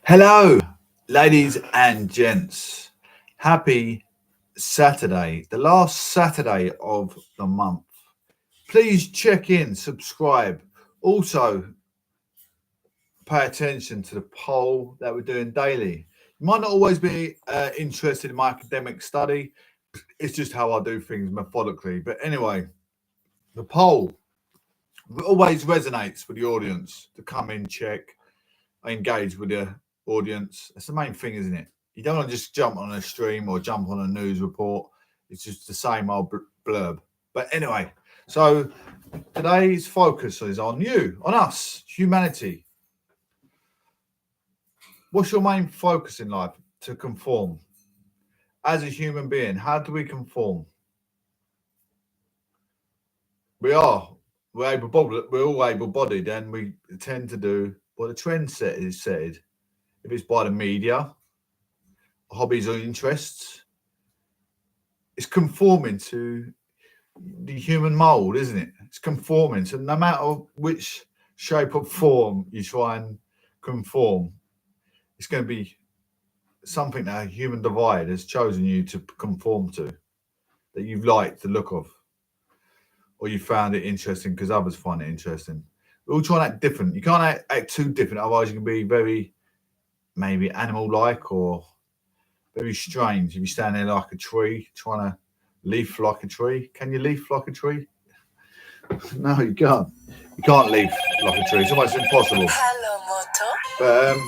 Hello, ladies and gents. Happy Saturday, the last Saturday of the month. Please check in, subscribe. Also, pay attention to the poll that we're doing daily. You might not always be interested in my academic study, it's just how I do things methodically. But anyway, the poll always resonates with the audience to come in, check, engage with the audience. That's the main thing, isn't it? You don't want to just jump on a stream or jump on a news report. It's just the same old blurb. But anyway, so today's focus is on you, on us, humanity. What's your main focus in life? To conform. As a human being, how do we conform? We're all able-bodied, and we tend to do what the trend is said. If it's by the media, hobbies or interests, it's conforming to the human mold, isn't it? It's conforming. So no matter which shape or form you try and conform, it's going to be something that a human divide has chosen you to conform to, that you've liked the look of, or you found it interesting because others find it interesting. We're all trying to act different. You can't act too different, otherwise you can be very maybe animal-like or very strange. If you stand there like a tree, trying to leaf like a tree. Can you leaf like a tree? No, you can't. You can't leaf like a tree. It's almost impossible. Hello, Moto. But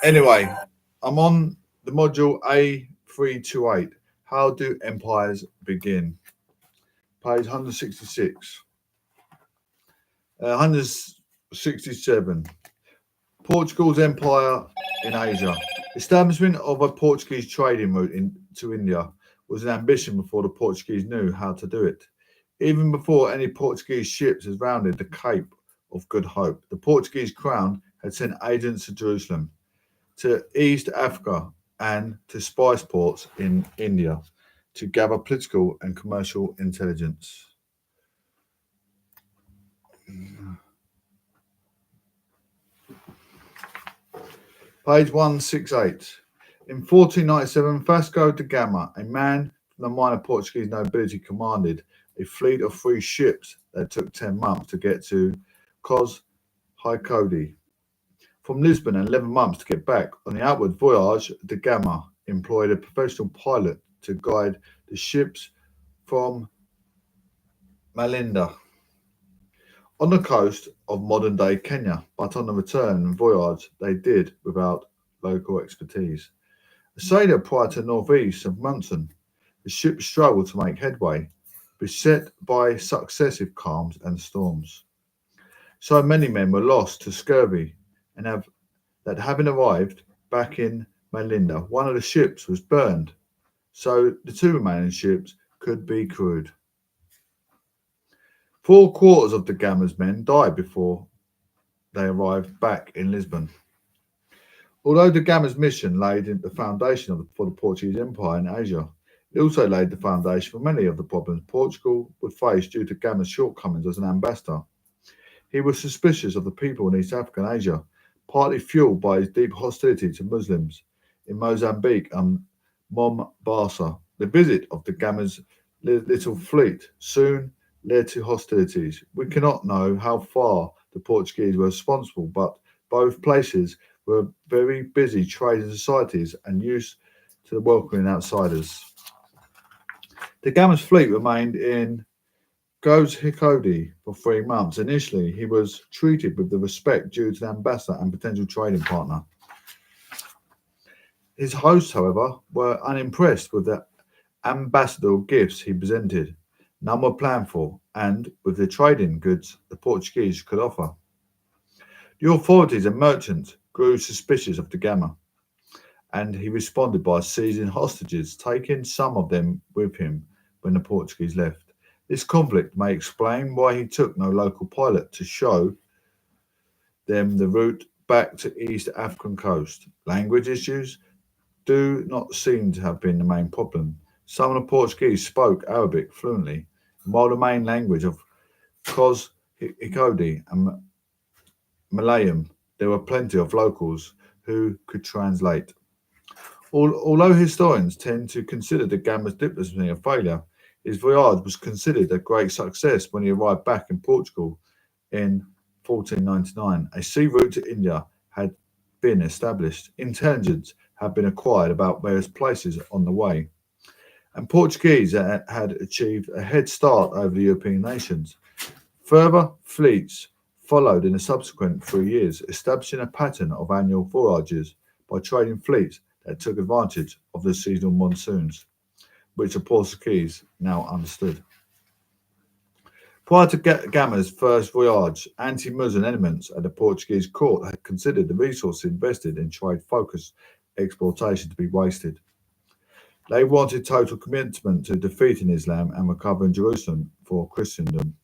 anyway, I'm on the module A328. How do empires begin? Page 166. 167. Portugal's empire in Asia. Establishment of a Portuguese trading route to India was an ambition before the Portuguese knew how to do it. Even before any Portuguese ships had rounded the Cape of Good Hope, the Portuguese crown had sent agents to Jerusalem, to East Africa, and to spice ports in India to gather political and commercial intelligence. Page 168. In 1497, Vasco da Gama, a man from the minor Portuguese nobility, commanded a fleet of 3 ships that took 10 months to get to Cos Hycode. From Lisbon, and 11 months to get back. On the outward voyage, da Gama employed a professional pilot to guide the ships from Malinda on the coast of modern-day Kenya, but on the return voyage they did without local expertise. A sailor prior to northeast of Munson, the ship struggled to make headway, beset by successive calms and storms. So many men were lost to scurvy, and having arrived back in Malinda, one of the ships was burned, so the 2 remaining ships could be crewed. 3/4 of da Gama's men died before they arrived back in Lisbon. Although da Gama's mission laid the foundation for the Portuguese Empire in Asia, it also laid the foundation for many of the problems Portugal would face due to Gama's shortcomings as an ambassador. He was suspicious of the people in East Africa and Asia, partly fueled by his deep hostility to Muslims in Mozambique and Mombasa. The visit of da Gama's little fleet soon led to hostilities. We cannot know how far the Portuguese were responsible, but both places were very busy trading societies and used to welcoming outsiders. Da Gama's fleet remained in Cos Hycode for 3 months. Initially, he was treated with the respect due to the ambassador and potential trading partner. His hosts, however, were unimpressed with the ambassadorial gifts he presented. None were planned for, and with the trading goods the Portuguese could offer. The authorities and merchants grew suspicious of da Gama, and he responded by seizing hostages, taking some of them with him when the Portuguese left. This conflict may explain why he took no local pilot to show them the route back to East African coast. Language issues do not seem to have been the main problem. Some of the Portuguese spoke Arabic fluently, and while the main language of Cos Hycode and Malayan, there were plenty of locals who could translate. Although historians tend to consider da Gama's diplomacy a failure, his voyage was considered a great success when he arrived back in Portugal in 1499. A sea route to India had been established. Intelligence had been acquired about various places on the way, and Portuguese had achieved a head start over the European nations. Further fleets followed in the subsequent 3 years, establishing a pattern of annual voyages by trading fleets that took advantage of the seasonal monsoons, which the Portuguese now understood. Prior to Gama's first voyage, anti-Muslim elements at the Portuguese court had considered the resources invested in trade-focused exploitation to be wasted. They wanted total commitment to defeating Islam and recovering Jerusalem for Christendom.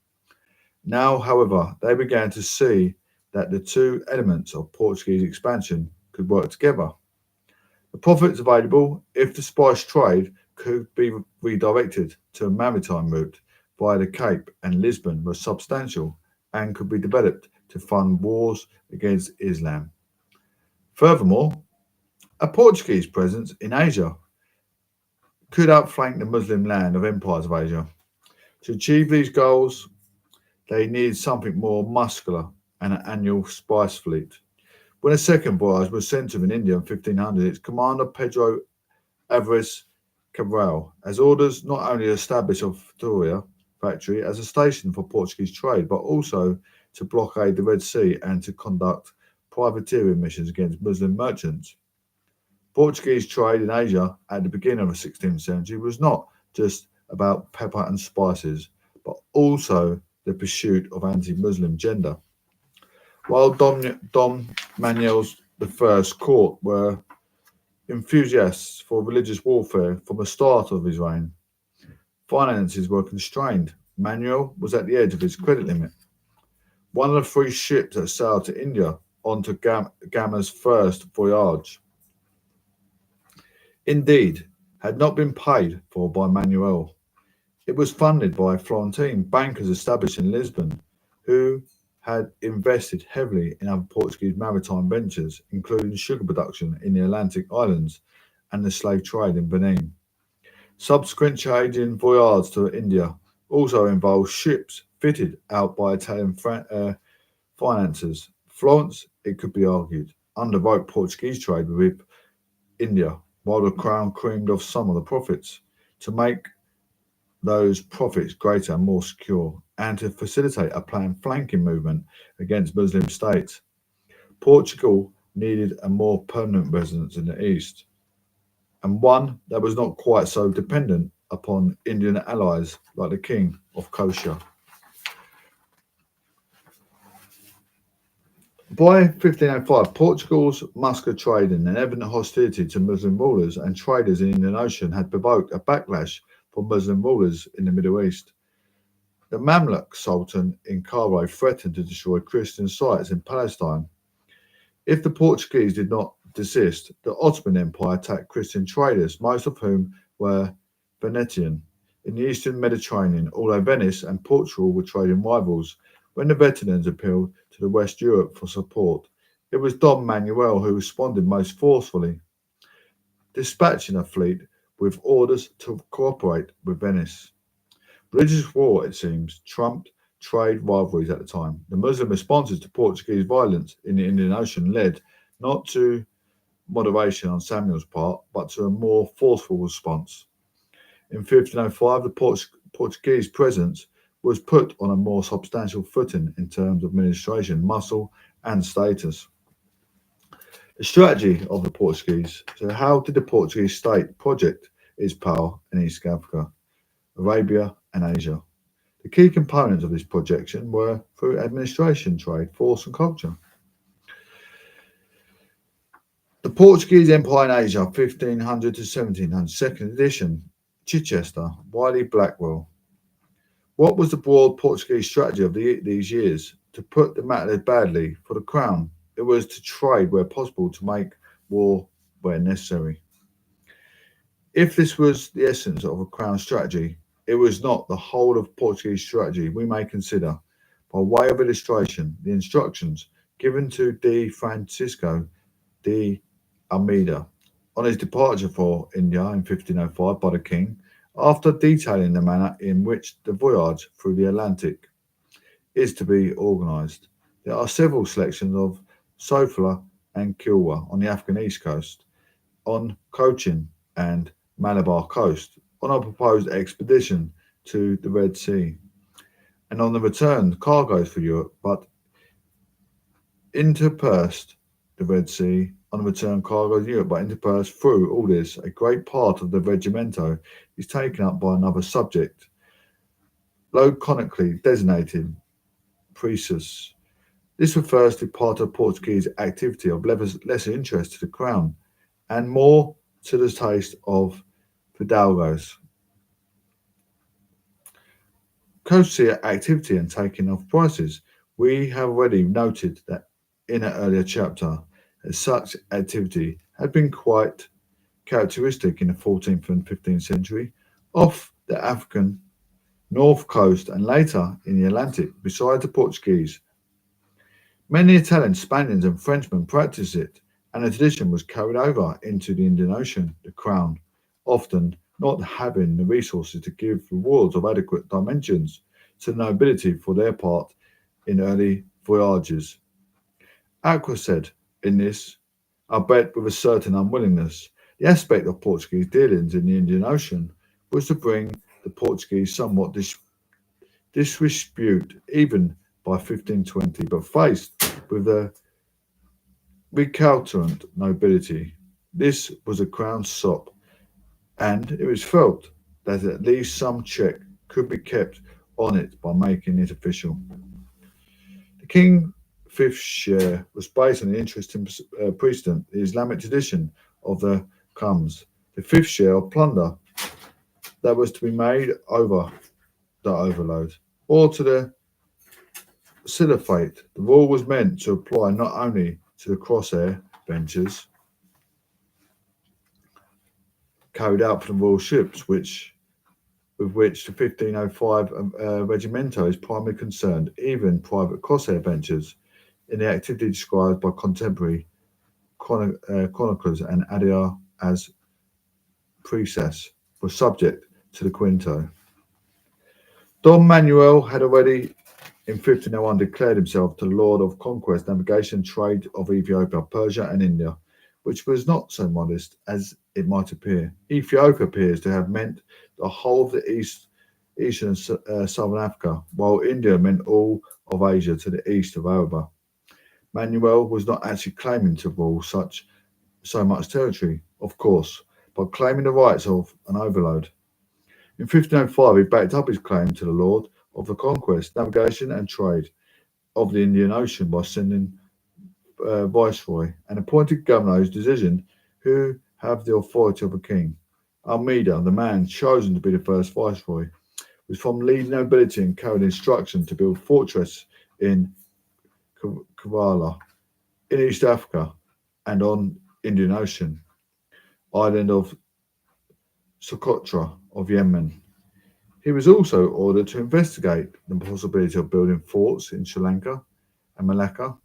Now, however, they began to see that the two elements of Portuguese expansion could work together. The profits available if the spice trade could be redirected to a maritime route via the Cape and Lisbon were substantial and could be developed to fund wars against Islam. Furthermore, a Portuguese presence in Asia could outflank the Muslim land of empires of Asia. To achieve these goals, they needed something more muscular and an annual spice fleet. When a second voyage was sent to him in India in 1500, its commander Pedro Alvarez Cabral has orders not only to establish a Victoria factory as a station for Portuguese trade, but also to blockade the Red Sea and to conduct privateering missions against Muslim merchants. Portuguese trade in Asia at the beginning of the 16th century was not just about pepper and spices, but also the pursuit of anti-Muslim gender. While Dom Manuel's I's court were enthusiasts for religious warfare from the start of his reign, finances were constrained. Manuel was at the edge of his credit limit. One of the three ships that sailed to India onto Gama's first voyage, indeed, had not been paid for by Manuel. It was funded by Florentine bankers established in Lisbon, who had invested heavily in other Portuguese maritime ventures, including sugar production in the Atlantic islands and the slave trade in Benin. Subsequent trade in voyages to India also involved ships fitted out by Italian financiers. Florence, it could be argued, underwrote Portuguese trade with India, while the crown creamed off some of the profits. To make those profits greater and more secure, and to facilitate a planned flanking movement against Muslim states, Portugal needed a more permanent presence in the east, and one that was not quite so dependent upon Indian allies like the King of Kosha. By 1505, Portugal's Muscat trading and evident hostility to Muslim rulers and traders in the Indian Ocean had provoked a backlash from Muslim rulers in the Middle East. The Mamluk Sultan in Cairo threatened to destroy Christian sites in Palestine. If the Portuguese did not desist, the Ottoman Empire attacked Christian traders, most of whom were Venetian, in the eastern Mediterranean, although Venice and Portugal were trading rivals. When the veterans appealed to the West Europe for support, it was Dom Manuel who responded most forcefully, dispatching a fleet with orders to cooperate with Venice. Religious war, it seems, trumped trade rivalries at the time. The Muslim responses to Portuguese violence in the Indian Ocean led not to moderation on Samuel's part, but to a more forceful response. In 1505, the Portuguese presence was put on a more substantial footing in terms of administration, muscle, and status. The strategy of the Portuguese. So, how did the Portuguese state project its power in East Africa, Arabia, and Asia? The key components of this projection were through administration, trade, force, and culture. The Portuguese Empire in Asia, 1500 to 1700, second edition, Chichester, Wiley Blackwell. What was the broad Portuguese strategy of these years? To put the matter badly, for the crown, it was to trade where possible, to make war where necessary. If this was the essence of a crown strategy, it was not the whole of Portuguese strategy. We may consider, by way of illustration, the instructions given to D. Francisco de Almeida on his departure for India in 1505 by the king, after detailing the manner in which the voyage through the Atlantic is to be organised. There are several selections of Sofala and Kilwa on the African east coast, on Cochin and Malabar coast, on a proposed expedition to the Red Sea, and on the return cargoes for Europe, but interspersed the Red Sea on the return cargoes to Europe, but interspersed through all this, a great part of the regimento is taken up by another subject, laconically designated Prisus. This refers to part of Portuguese activity of lesser interest to the crown and more to the taste of fidalgos. Coastal activity and taking off prices. We have already noted that in an earlier chapter that such activity had been quite characteristic in the 14th and 15th century off the African north coast and later in the Atlantic beside the Portuguese. Many Italians, Spaniards, and Frenchmen practiced it, and the tradition was carried over into the Indian Ocean. The crown, often not having the resources to give rewards of adequate dimensions to the nobility for their part in early voyages. Aqua said in this, albeit with a certain unwillingness, the aspect of Portuguese dealings in the Indian Ocean was to bring the Portuguese somewhat disrepute even by 1520, but faced with the recalcitrant nobility. This was a crown sop, and it was felt that at least some check could be kept on it by making it official. The King's fifth share was based on the interesting precedent, the Islamic tradition of the Khums, the fifth share of plunder that was to be made over the overload, or to the Caliphate. The rule was meant to apply not only to the crosshair ventures carried out from the royal ships, with which the 1505 Regimento is primarily concerned, even private crosshair ventures in the activity described by contemporary chroniclers and Adair as precess were subject to the Quinto. Don Manuel had already in 1501 declared himself the Lord of Conquest, Navigation and Trade of Ethiopia, Persia and India, which was not so modest as it might appear. Ethiopia appears to have meant the whole of the eastern and southern Africa, while India meant all of Asia to the east of Arabia. Manuel was not actually claiming to rule so much territory, of course, but claiming the rights of an overlord. In 1505, he backed up his claim to the Lord of the Conquest, Navigation and Trade of the Indian Ocean by sending viceroy and appointed governor his decision who have the authority of a king. Almeida, the man chosen to be the first viceroy, was from leading nobility and carried instruction to build fortress in Kerala, in East Africa, and on Indian Ocean, island of Socotra of Yemen. He was also ordered to investigate the possibility of building forts in Sri Lanka and Malacca.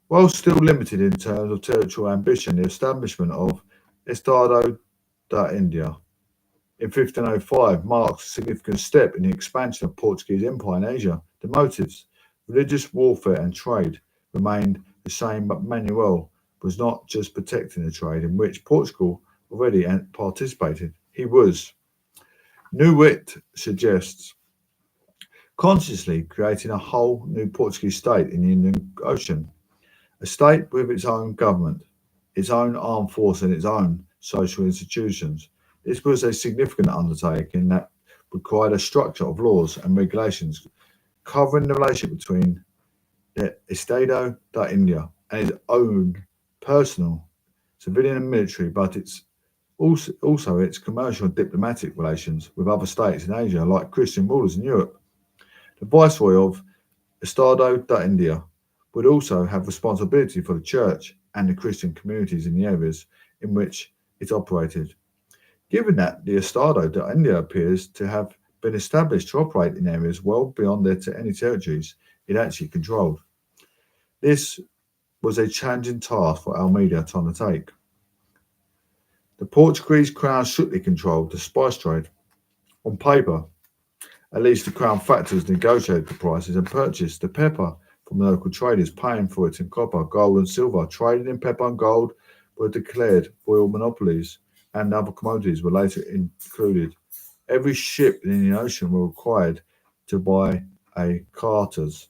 While still limited in terms of territorial ambition, the establishment of Estado da India in 1505 marks a significant step in the expansion of Portuguese empire in Asia. The motives, religious warfare and trade, remained the same, but Manuel was not just protecting the trade in which Portugal already participated. He was, New Wit suggests, consciously creating a whole new Portuguese state in the Indian Ocean, a state with its own government, its own armed force, and its own social institutions. This was a significant undertaking that required a structure of laws and regulations covering the relationship between the Estado da India and its own personal, civilian and military, but its also its commercial and diplomatic relations with other states in Asia, like Christian rulers in Europe. The Viceroy of Estado da India would also have responsibility for the church and the Christian communities in the areas in which it operated. Given that the Estado da India appears to have been established to operate in areas well beyond any territories it actually controlled, this was a challenging task for Almeida to undertake. The Portuguese crown strictly controlled the spice trade. On paper, at least the crown factors negotiated the prices and purchased the pepper from the local traders, paying for it in copper, gold, and silver. Trading in pepper and gold were declared royal monopolies, and other commodities were later included. Every ship in the ocean was required to buy a carters.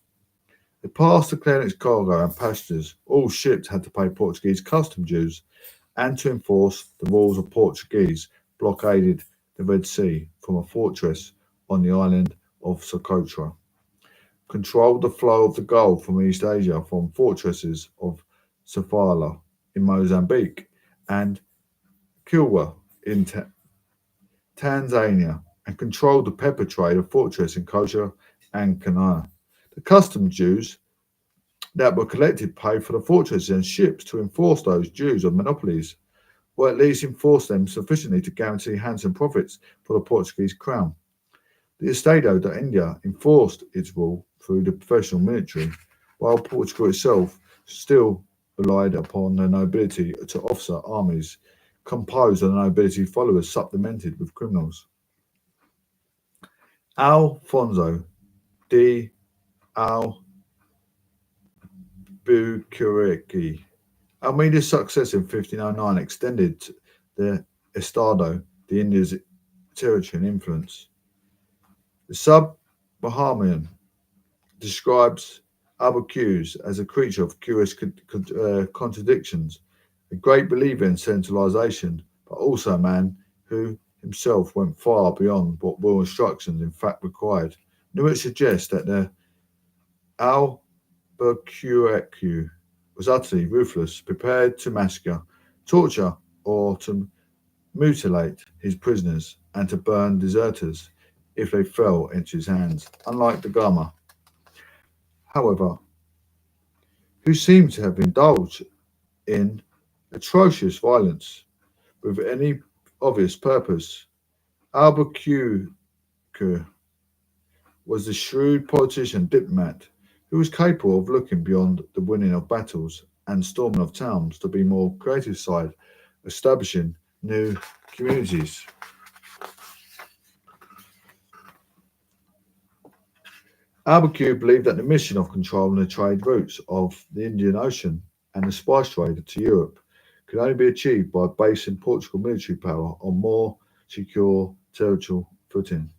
It passed declaring its cargo and passengers. All ships had to pay Portuguese custom dues and to enforce the rules of Portuguese blockaded the Red Sea from a fortress on the island of Socotra, controlled the flow of the gold from East Asia from fortresses of Sofala in Mozambique and Kilwa in Tanzania, and controlled the pepper trade of fortress in Kosher and Kanaya. The customs dues that were collected paid for the fortresses and ships to enforce those dues of monopolies, or at least enforce them sufficiently to guarantee handsome profits for the Portuguese crown. The Estado de India enforced its rule through the professional military, while Portugal itself still relied upon the nobility to officer armies composed of the nobility followers supplemented with criminals. Alfonso de Albuquerque. Almeida's success in 1509 extended the Estado de India's territory and influence. The Sub-Bahamian describes Albuquerque as a creature of curious contradictions, a great believer in centralization, but also a man who himself went far beyond what royal instructions in fact required. Newitt suggests that the Albuquerque was utterly ruthless, prepared to massacre, torture, or to mutilate his prisoners and to burn deserters if they fell into his hands, unlike the Gama, however, who seemed to have indulged in atrocious violence with any obvious purpose. Albuquerque was the shrewd politician diplomat who was capable of looking beyond the winning of battles and storming of towns to be more creative side, establishing new communities. Albuquerque believed that the mission of controlling the trade routes of the Indian Ocean and the spice trade to Europe could only be achieved by basing Portugal military power on more secure territorial footing.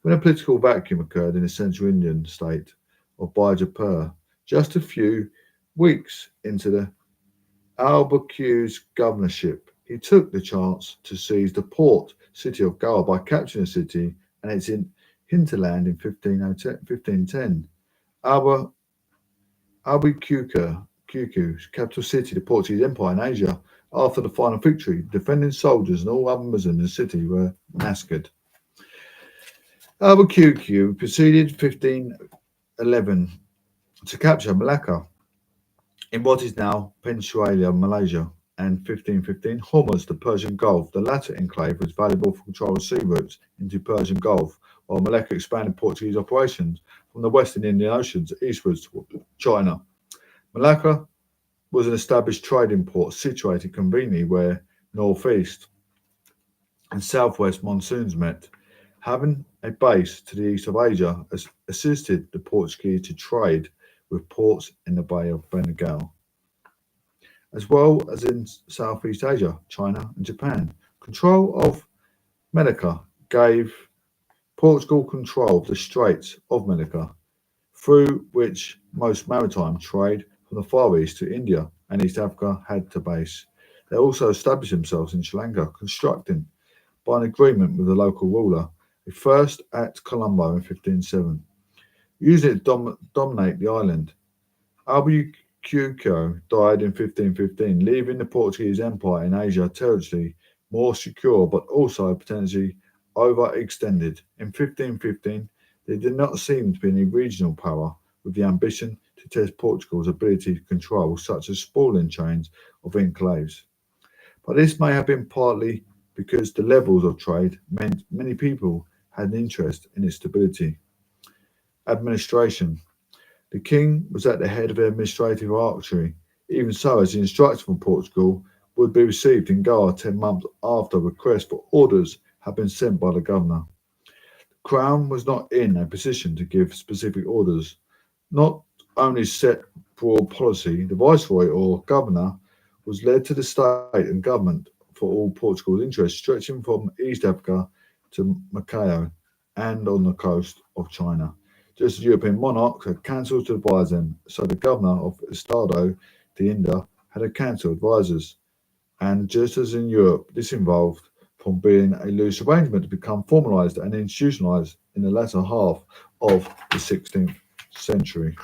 When a political vacuum occurred in the central Indian state of Bijapur, just a few weeks into the Albuquerque's governorship, he took the chance to seize the port city of Goa by capturing the city and its hinterland in 1510. Albuquerque's capital city, the Portuguese Empire in Asia, after the final victory, defending soldiers and all other Muslims in the city were massacred. Albuquerque proceeded 1511 to capture Malacca in what is now Peninsular Malaysia, and 1515 Hormuz, the Persian Gulf. The latter enclave was valuable for control of sea routes into Persian Gulf, while Malacca expanded Portuguese operations from the western Indian Oceans eastwards to China. Malacca was an established trading port situated conveniently where northeast and southwest monsoons met. Having a base to the east of Asia assisted the Portuguese to trade with ports in the Bay of Bengal, as well as in Southeast Asia, China, and Japan. Control of Malacca gave Portugal control of the Straits of Malacca, through which most maritime trade from the Far East to India and East Africa had to base. They also established themselves in Sri Lanka, constructing, by an agreement with the local ruler, a first at Colombo in 1507, using it to dominate the island. Albuquerque died in 1515, leaving the Portuguese Empire in Asia territory more secure but also potentially overextended. In 1515, there did not seem to be any regional power with the ambition to test Portugal's ability to control such a sprawling chains of enclaves. But this may have been partly because the levels of trade meant many people had an interest in its stability. Administration. The king was at the head of the administrative artery Even so, as the instruction from Portugal would be received in Goa 10 months after request for orders had been sent by the governor. The Crown was not in a position to give specific orders, not only set broad policy, the Viceroy or Governor was led to the state and government for all Portugal's interests, stretching from East Africa to Macao and on the coast of China. Just as European monarchs had councils to advise them, so the governor of Estado de India had a council of advisors. And just as in Europe, this evolved from being a loose arrangement to become formalised and institutionalised in the latter half of the 16th century.